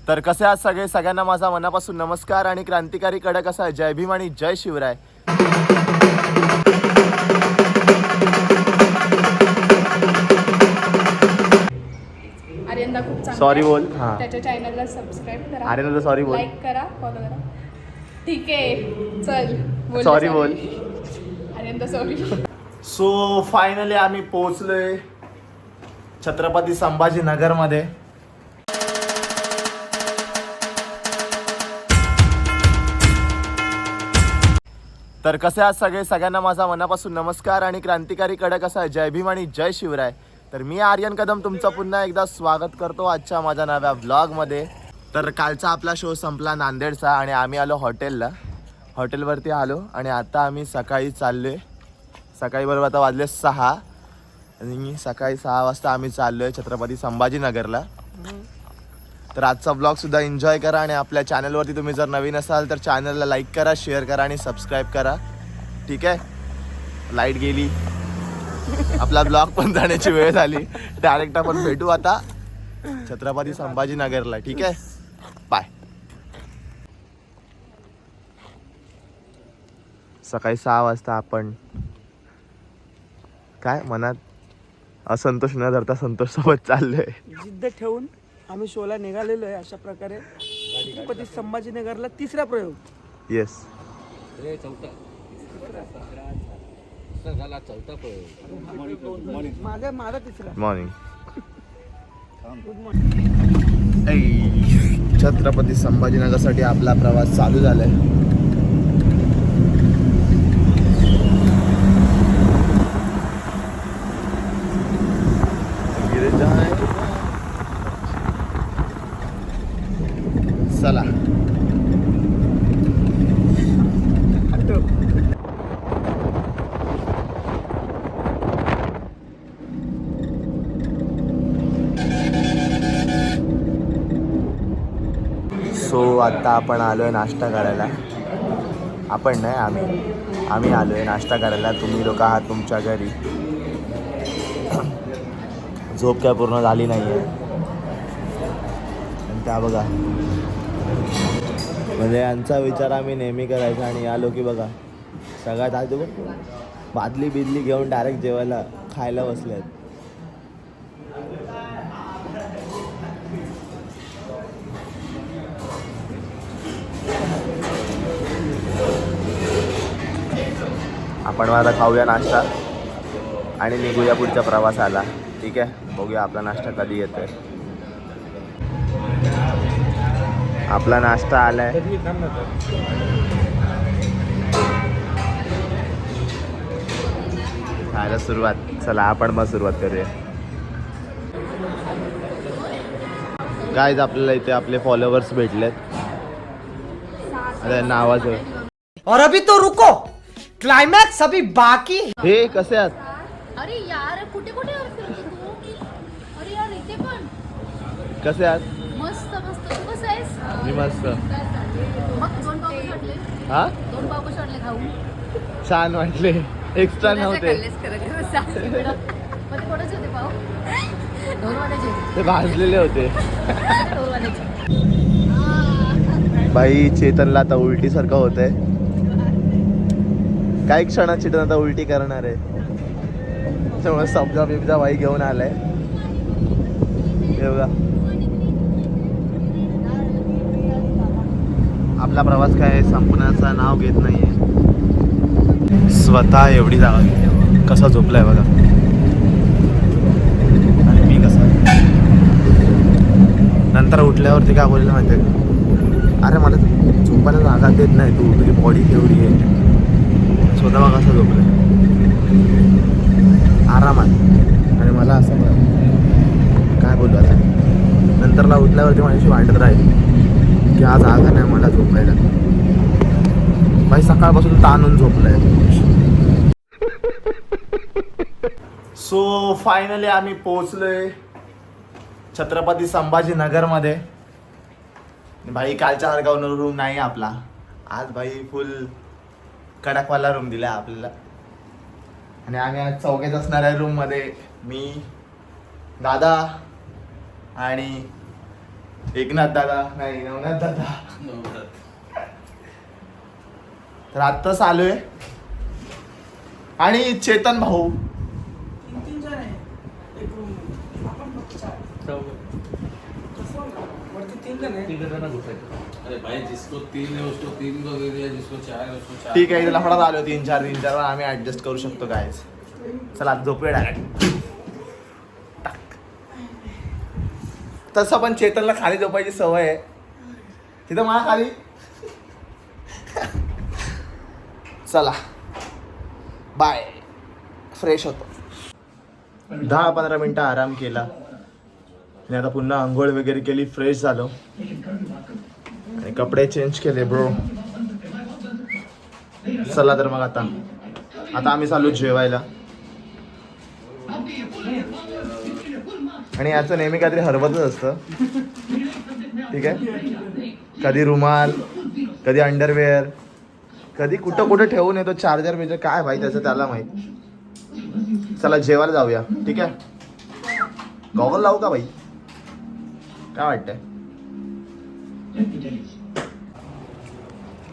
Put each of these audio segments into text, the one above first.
तर कसे आहात सगळे? सगळ्यांना माझा मनापासून नमस्कार आणि क्रांतिकारी कडक असा जय भीम आणि जय शिवराय. आर्यनदा खूप चांगला सॉरी आहे. बोल. हां, त्याच्या चॅनलला सबस्क्राईब करा. आर्यनदा सॉरी बोल. लाईक करा, फॉलो करा. ठीक आहे, चल बोल. सॉरी बोल. आर्यनदा सॉरी. सो फायनली आम्ही पोहोचलोय छत्रपती संभाजीनगरमध्ये. तर कसे आहात सगळे? सगळ्यांना माझा मनापासून नमस्कार आणि क्रांतिकारी कडक असा जय भीम आणि जय शिवराय. तर मी आर्यन कदम तुमचं पुन्हा एकदा स्वागत करतो आजच्या माझ्या नव्या व्लॉगमध्ये. तर कालचा आपला शो संपला नांदेडचा आणि आम्ही आलो हॉटेलवरती आलो आणि आता आम्ही सकाळी चाललोय. सकाळी बरोबर आता वाजले 6 आणि सकाळी 6 वाजता आम्ही चाललोय छत्रपती संभाजीनगरला. तर आजचा ब्लॉग सुद्धा एन्जॉय करा आणि आपल्या चॅनलवरती तुम्ही जर नवीन असाल तर चॅनलला लाईक करा, शेअर करा आणि सबस्क्राईब करा. ठीक आहे. लाईट गेली, आपला ब्लॉग पण जाण्याची वेळ झाली. डायरेक्ट आपण भेटू आता छत्रपती संभाजीनगरला. ठीक आहे, बाय. सकाळी 6 वाजता आपण काय मनात असंतोष न धरता संतोष सोबत चाललोय. जिद्द ठेवून आम्ही शोला निघालेलो आहे. अशा प्रकारे छत्रपती संभाजीनगरला तिसरा प्रयोग. येस, माझा तिसरा. मॉर्निंग. Good morning. छत्रपती संभाजीनगरसाठी आपला प्रवास चालू झालाय. चला. सो आता आपण आलोय नाश्ता करायला. आपण नाही, आम्ही आलोय नाश्ता करायला. तुम्ही लोक आहात तुमच्या घरी. झोप काय पूर्ण झाली नाही आहे. आणि त्या बघा, म्हणजे यांचा विचार आम्ही नेहमी करायचा आणि आलो की बघा सगळ्यात आधी बादली बिदली घेऊन डायरेक्ट जेवायला खायला बसले आहेत. आपण आता खाऊया नाश्ता आणि निघूया पुढच्या प्रवासाला. ठीक आहे, बघूया आपला नाश्ता कधी येतोय. आपला नाश्ता आलाय. खायला सुरुवात. चला आपण मग सुरुवात करूया. गाईज आपल्याला इथे आपले फॉलोवर्स भेटलेत. अरे नावाचं. और अभी तो रुको, क्लाइमैक्स अभी बाकी. हे कसे आहात? अरे यार, कुठे कुठे फिरतो तू? अरे यार, इथे पण कसे आहात? मस्त मस्त. तू कसं आहेस? मी मस्त. मग 2 पाव कसे वाटले? हा, 2 पाव कसे वाटले खाऊन? छान वाटले. एक्स्ट्रा नव्हते. मध्ये कोणाचे होते पाव? 2 वाटायचे. ते भाजलेले होते. 2 वाटायचे. बाई चेतनला आता उलटीसारखं होतंय. काही क्षणात चेतन आता उलटी करणार आहे. त्यामुळे सब्जा बिब्जा बाई घेऊन आलाय. हे बघा, आपला प्रवास काय संपण्याचं नाव घेत नाहीये. स्वतः एवढी जागा घेतली. कसा झोपलाय बघा. आणि मी कसा नंतर उठल्यावरती काय बोललं माहिती आहे का? अरे मला झोपायला जागा देत नाही तू, तुझी बॉडी केवढी आहे. स्वतः बघा कसा झोपलाय आरामात. आणि मला असं काय बोलू आता, नंतरला उठल्यावरती माझ्याशी वाटत राहील की आज जागा नाही मला झोपायला. बाई सकाळपासून ताणून झोपलाय. सो फायनली आम्ही पोहोचलोय छत्रपती संभाजीनगरमध्ये. भाई कालच्या सारखा रूम नाही आपला. आज भाई फुल कडकवाला रूम दिला आपल्याला. आणि आम्ही आज चौघेच असणार आहे रूममध्ये. मी, दादा आणि एकनाथ दादा नाही नवनाथ दादा. तर आत्ताच आलोय आणि चेतन भाऊ तीन जण आहे एक रूम आपण फक्त चार. कसं वरती 3 जण आहे. अरे भाई जिसको 3 है उसको 3 को दे दिया, जिसको 4 है उसको 4. ठीक आहे इथे लफडात आलो 3-4 आम्ही ऍडजस्ट करू शकतो काय. चला आता झोपूया डायरेक्ट. तसं पण चेतनला खाली झोपायची सवय आहे. तिथं मला खाली. चला बाय. फ्रेश होतो. 10-15 मिनिटं आराम केला आणि आता पुन्हा आंघोळ वगैरे केली, फ्रेश झालो आणि कपडे चेंज केले ब्रो. चला तर मग आता आम्ही चालू जेवायला. आणि याचं नेहमी काहीतरी हरवतच असतं. ठीक आहे, कधी रुमाल, कधी अंडरवेअर, कधी कुठं कुठं ठेवून येतो चार्जर बिर्जर काय भाई त्याचं त्याला माहित. चला जेवायला जाऊया. ठीक आहे, गॉगल लावू का भाई, काय वाटतंय.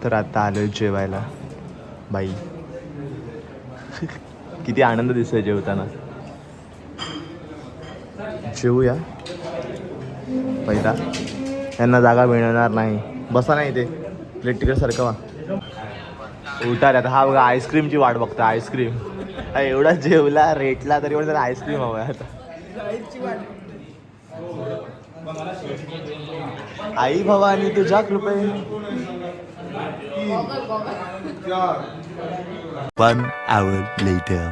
तर आता आलोय जेवायला बाई. किती आनंद दिसतोय जेवताना. जेवूया पहिला. यांना जागा मिळणार नाही, बसा नाही ते प्लेट तिकडे सरकवा. उठा रे आता. हा बघा आईस्क्रीमची वाट बघता. आईस्क्रीम एवढा जेवला रेटला तरी पण त्याला आईस्क्रीम हवं आहे आता. आई भवानी तुझ्या कृपे. 1 hour later.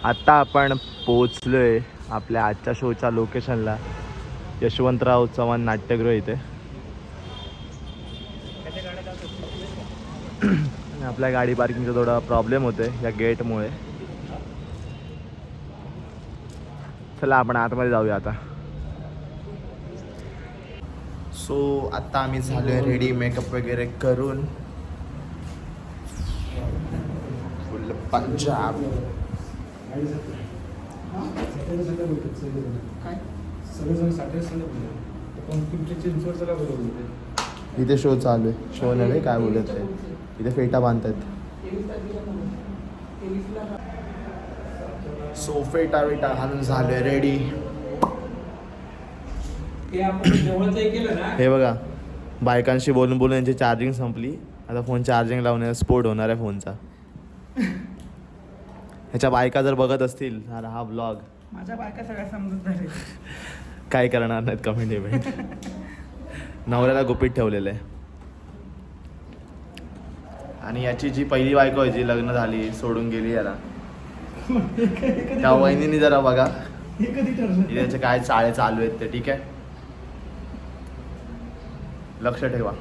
आता आपण पोचलोय आपल्या आजच्या शोच्या लोकेशनला, यशवंतराव चव्हाण नाट्यगृह इथे. आपल्या गाडी पार्किंगचा थोडा प्रॉब्लेम होतोय या गेटमुळे. चला आपण आतमध्ये जाऊया आता. सो आता आम्ही झालोय रेडी, मेकअप वगैरे करून फुल पंजाब. इथे शो चालू आहे. शो नाही काय बोलत आहे, इथे फेटा बांधतात. सो फेटा वेटा घालून झालोय रेडी. हे बघा बायकांशी बोलून बोलून यांची चार्जिंग संपली. आता फोन चार्जिंग लावून स्पोर्ट होणार आहे फोनचा. ह्याच्या बायका जर बघत असतील हा ब्लॉग, माझ्या बायका सगळ्या समजूतदार आहेत. काय करणार नाहीत कमेंट इव्हेंट. नवऱ्याला गुपित ठेवलेलं आहे. आणि याची जी पहिली बायको आहे जी लग्न झाली सोडून गेली याला, त्या वहिनीने जरा बघा याचे काय चाळे चालू आहेत ते. ठीक आहे, लक्ष ठेवा.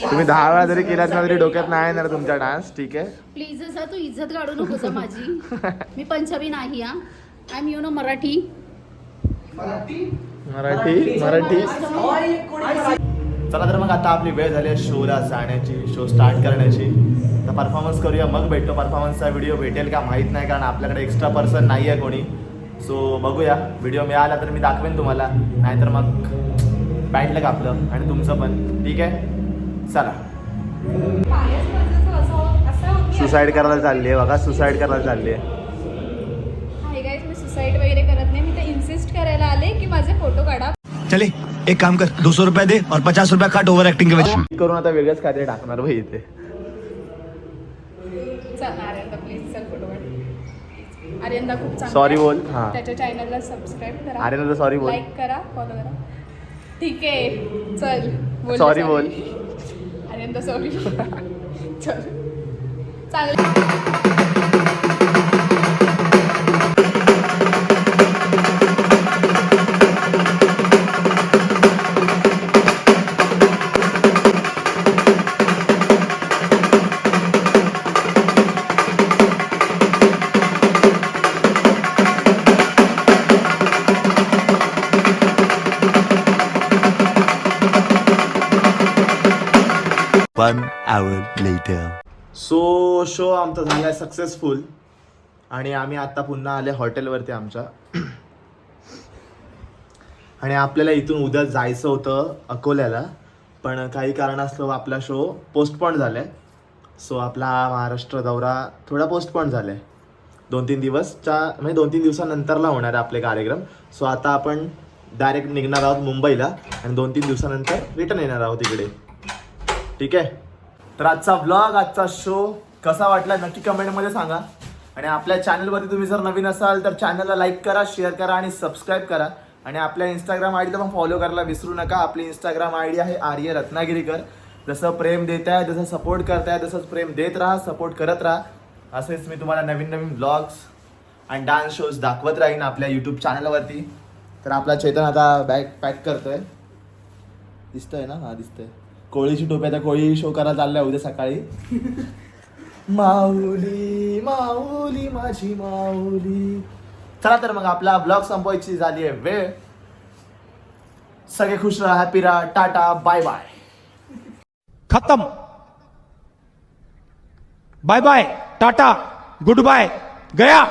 तुम्ही 10 वेळा जरी केलात ना तरी डोक्यात नाही येणार तुमचा डान्स. ठीक आहे, प्लीज असा तू इज्जत काढू नकोस हं माझी. मी पंजाबी नाही हा. I am Marathi. चला तर मग आता आपली वेळ झाली आहे शोला जाण्याची, शो स्टार्ट करण्याची. तर परफॉर्मन्स करूया, मग भेटतो. परफॉर्मन्सचा व्हिडिओ भेटेल का माहीत नाही, कारण आपल्याकडे एक्स्ट्रा पर्सन नाही आहे कोणी. सो बघूया, व्हिडिओ मिळाला तर मी दाखवेन तुम्हाला, नाहीतर मग बॅटलं कापलं आणि तुमचं पण. ठीक आहे, चला. सुसाईड करायला चालली आहे बघा, सुसाईड करायला चालली आहे. हाय गाईस, मी सुसाईड वगैरे करत नाही. मी तर इन्सिस्ट करायला आले की माझे फोटो काढा. चले एक काम कर, 200 रुपए दे और 50 रुपया काट ओवर एक्टिंग के वजह करून आता वेगळंच काहीतरी टाकणार भाई इथे. चल आर्यनदा प्लीज चल फोटो काढ. आर्यनदा खूप चांगला सॉरी आहे. बोल. हां, त्याच्या चॅनलला सबस्क्राईब करा. आर्यनदा सॉरी बोल. लाईक करा, फॉलो करा. ठीक आहे, चल बोल. सॉरी बोल. आर्यनदा सॉरी. चल चांगलं. 1 hour later. सो शो आमचा झाला आहे सक्सेसफुल आणि आम्ही आता पुन्हा आले हॉटेलवरती आमच्या. आणि आपल्याला इथून उद्या जायचं होतं अकोल्याला, पण काही कारणास्तव आपला शो पोस्टपोन झाला आहे. सो आपला महाराष्ट्र दौरा थोडा पोस्टपोन झाला आहे. 2-3 दिवसानंतरला होणार आहे आपले कार्यक्रम. सो आता आपण डायरेक्ट निघणार आहोत मुंबईला आणि 2-3 दिवसानंतर रिटर्न येणार आहोत इकडे. ठीक आहे. तर आजचा व्लॉग, आजचा शो कसा वाटला नक्की कमेंटमध्ये सांगा. आणि आपल्या चॅनलवरती तुम्ही जर नवीन असाल तर चॅनलला लाईक करा, शेअर करा आणि सबस्क्राईब करा. आणि आपल्या इंस्टाग्राम आय डीला पण फॉलो करायला विसरू नका. आपली इंस्टाग्राम आय डी आहे आर्य रत्नागिरीकर. जसं प्रेम देत आहे, जसं सपोर्ट करताय, तसंच प्रेम देत राहा, सपोर्ट करत राहा. असेच मी तुम्हाला नवीन नवीन व्लॉग्स आणि डान्स शोज दाखवत राहीन आपल्या यूट्यूब चॅनलवरती. तर आपला चेतन आता बॅग पॅक करतोय. दिसतंय ना? हा दिसतंय. कोळीची टोपी, आता कोळी शो करायला चाललाय उद्या सकाळी. माऊली माऊली माझी माऊली. चला तर मग आपला ब्लॉग संपवायची झाली आहे वेळ. सगळे खुश राहा, हॅपी राहा. Tata, bye bye. खत्म. Bye bye, tata, good bye, गया.